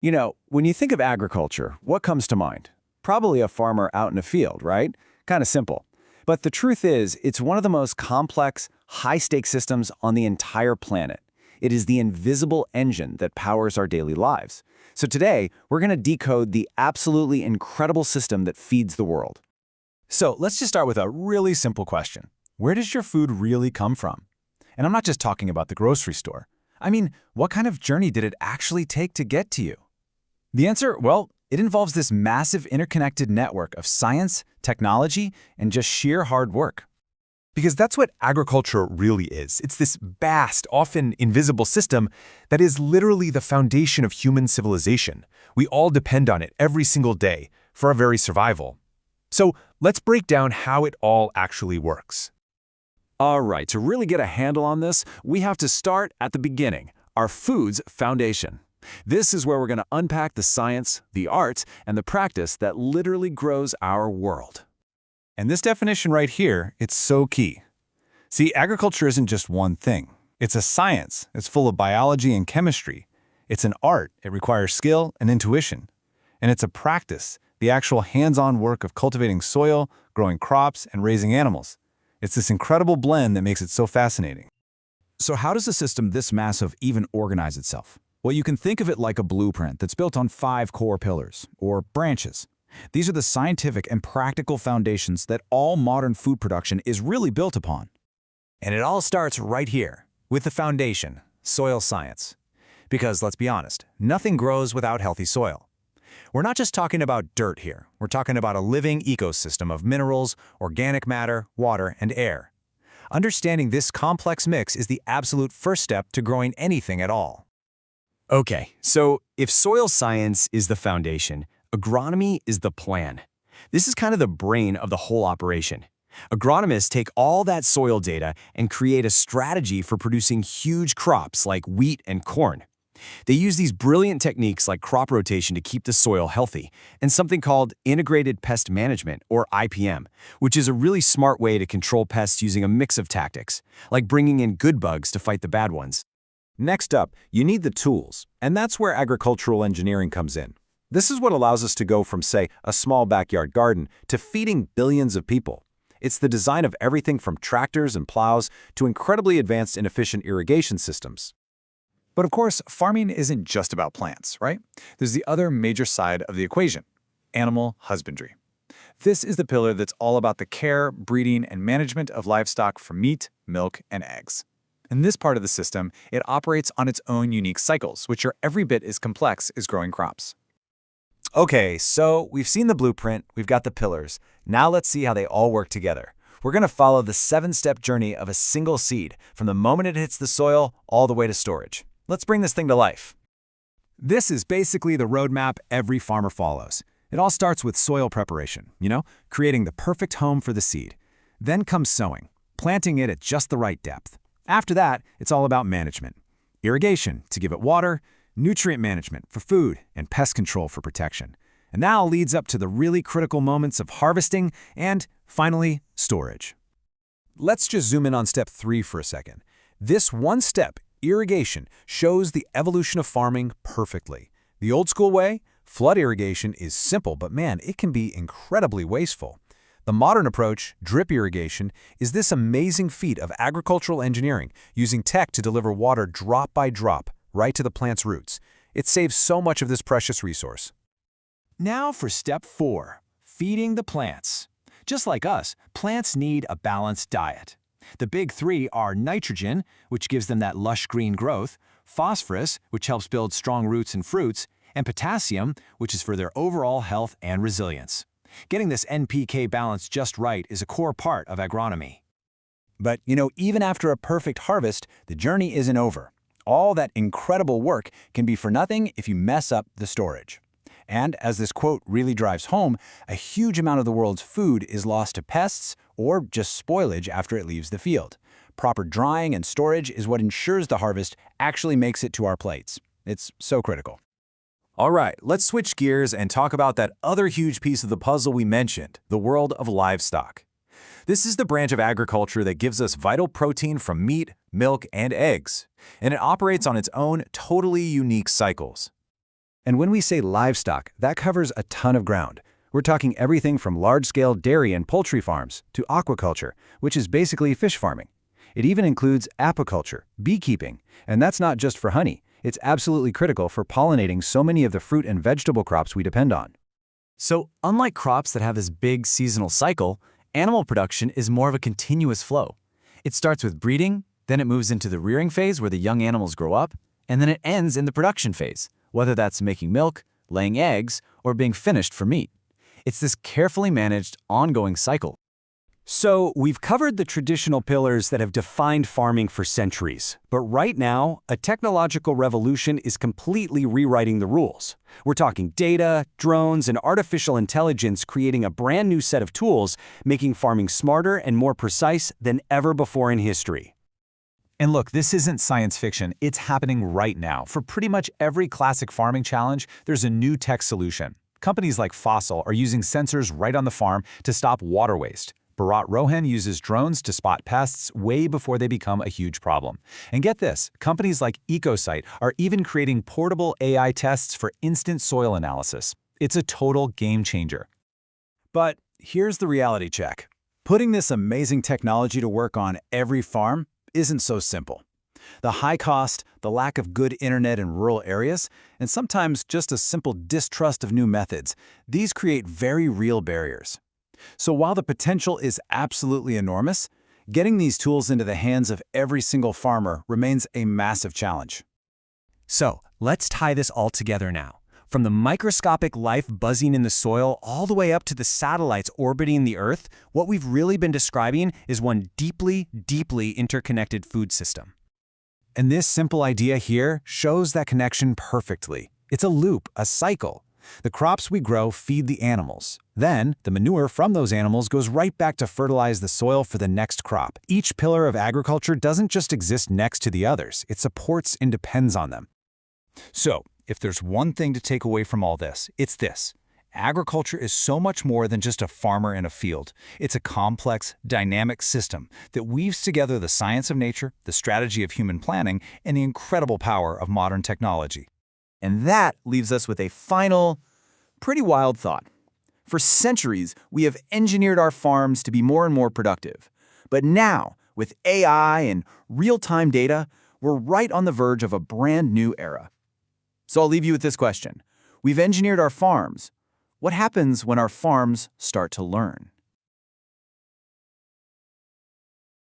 When you think of agriculture, what comes to mind? Probably a farmer out in a field, right? Kind of simple. But the truth is, it's one of the most complex, high-stakes systems on the entire planet. It is the invisible engine that powers our daily lives. So today, we're going to decode the absolutely incredible system that feeds the world. So let's just start with a really simple question. Where does your food really come from? And I'm not just talking about the grocery store. I mean, what kind of journey did it actually take to get to you? The answer, well, it involves this massive interconnected network of science, technology, and just sheer hard work. Because that's what agriculture really is. It's this vast, often invisible system that is literally the foundation of human civilization. We all depend on it every single day for our very survival. So let's break down how it all actually works. All right, to really get a handle on this, we have to start at the beginning, our food's foundation. This is where we're going to unpack the science, the art, and the practice that literally grows our world. And this definition right here, it's so key. See, agriculture isn't just one thing. It's a science. It's full of biology and chemistry. It's an art. It requires skill and intuition. And it's a practice, the actual hands-on work of cultivating soil, growing crops, and raising animals. It's this incredible blend that makes it so fascinating. So how does a system this massive even organize itself? Well, you can think of it like a blueprint that's built on 5 core pillars, or branches. These are the scientific and practical foundations that all modern food production is really built upon. And it all starts right here, with the foundation, soil science. Because let's be honest, nothing grows without healthy soil. We're not just talking about dirt here. We're talking about a living ecosystem of minerals, organic matter, water, and air. Understanding this complex mix is the absolute first step to growing anything at all. Okay, so if soil science is the foundation, agronomy is the plan. This is kind of the brain of the whole operation. Agronomists take all that soil data and create a strategy for producing huge crops like wheat and corn. They use these brilliant techniques like crop rotation to keep the soil healthy, and something called integrated pest management, or IPM, which is a really smart way to control pests using a mix of tactics, like bringing in good bugs to fight the bad ones. Next up, you need the tools, and that's where agricultural engineering comes in. This is what allows us to go from, say, a small backyard garden to feeding billions of people. It's the design of everything from tractors and plows to incredibly advanced and efficient irrigation systems. But of course, farming isn't just about plants, right? There's the other major side of the equation, animal husbandry. This is the pillar that's all about the care, breeding, and management of livestock for meat, milk, and eggs. In this part of the system, it operates on its own unique cycles, which are every bit as complex as growing crops. Okay, so we've seen the blueprint, we've got the pillars. Now let's see how they all work together. We're going to follow the 7-step journey of a single seed, from the moment it hits the soil all the way to storage. Let's bring this thing to life. This is basically the roadmap every farmer follows. It all starts with soil preparation, creating the perfect home for the seed. Then comes sowing, planting it at just the right depth. After that, it's all about management. Irrigation to give it water, nutrient management for food, and pest control for protection. And that all leads up to the really critical moments of harvesting and, finally, storage. Let's just zoom in on step 3 for a second. This one step, irrigation, shows the evolution of farming perfectly. The old school way, flood irrigation, is simple, but man, it can be incredibly wasteful. The modern approach, drip irrigation, is this amazing feat of agricultural engineering, using tech to deliver water drop by drop, right to the plant's roots. It saves so much of this precious resource. Now for step 4, feeding the plants. Just like us, plants need a balanced diet. The big 3 are nitrogen, which gives them that lush green growth, phosphorus, which helps build strong roots and fruits, and potassium, which is for their overall health and resilience. Getting this NPK balance just right is a core part of agronomy. But, even after a perfect harvest, the journey isn't over. All that incredible work can be for nothing if you mess up the storage. And as this quote really drives home, a huge amount of the world's food is lost to pests or just spoilage after it leaves the field. Proper drying and storage is what ensures the harvest actually makes it to our plates. It's so critical. All right, let's switch gears and talk about that other huge piece of the puzzle we mentioned, the world of livestock. This is the branch of agriculture that gives us vital protein from meat, milk, and eggs, and it operates on its own totally unique cycles. And when we say livestock, that covers a ton of ground. We're talking everything from large-scale dairy and poultry farms to aquaculture, which is basically fish farming. It even includes apiculture, beekeeping, and that's not just for honey. It's absolutely critical for pollinating so many of the fruit and vegetable crops we depend on. So, unlike crops that have this big seasonal cycle, animal production is more of a continuous flow. It starts with breeding, then it moves into the rearing phase where the young animals grow up, and then it ends in the production phase, whether that's making milk, laying eggs, or being finished for meat. It's this carefully managed, ongoing cycle. So, we've covered the traditional pillars that have defined farming for centuries. But right now, a technological revolution is completely rewriting the rules. We're talking data, drones, and artificial intelligence creating a brand new set of tools, making farming smarter and more precise than ever before in history. And look, this isn't science fiction. It's happening right now. For pretty much every classic farming challenge, there's a new tech solution. Companies like Fossil are using sensors right on the farm to stop water waste. Bharat Rohan uses drones to spot pests way before they become a huge problem. And get this, companies like EcoSite are even creating portable AI tests for instant soil analysis. It's a total game changer. But here's the reality check. Putting this amazing technology to work on every farm isn't so simple. The high cost, the lack of good internet in rural areas, and sometimes just a simple distrust of new methods, these create very real barriers. So while the potential is absolutely enormous, getting these tools into the hands of every single farmer remains a massive challenge. So, let's tie this all together now. From the microscopic life buzzing in the soil all the way up to the satellites orbiting the Earth, what we've really been describing is one deeply, deeply interconnected food system. And this simple idea here shows that connection perfectly. It's a loop, a cycle. The crops we grow feed the animals. Then, the manure from those animals goes right back to fertilize the soil for the next crop. Each pillar of agriculture doesn't just exist next to the others. It supports and depends on them. So, if there's one thing to take away from all this, it's this. Agriculture is so much more than just a farmer in a field. It's a complex, dynamic system that weaves together the science of nature, the strategy of human planning, and the incredible power of modern technology. And that leaves us with a final, pretty wild thought. For centuries, we have engineered our farms to be more and more productive. But now, with AI and real-time data, we're right on the verge of a brand new era. So I'll leave you with this question. We've engineered our farms. What happens when our farms start to learn?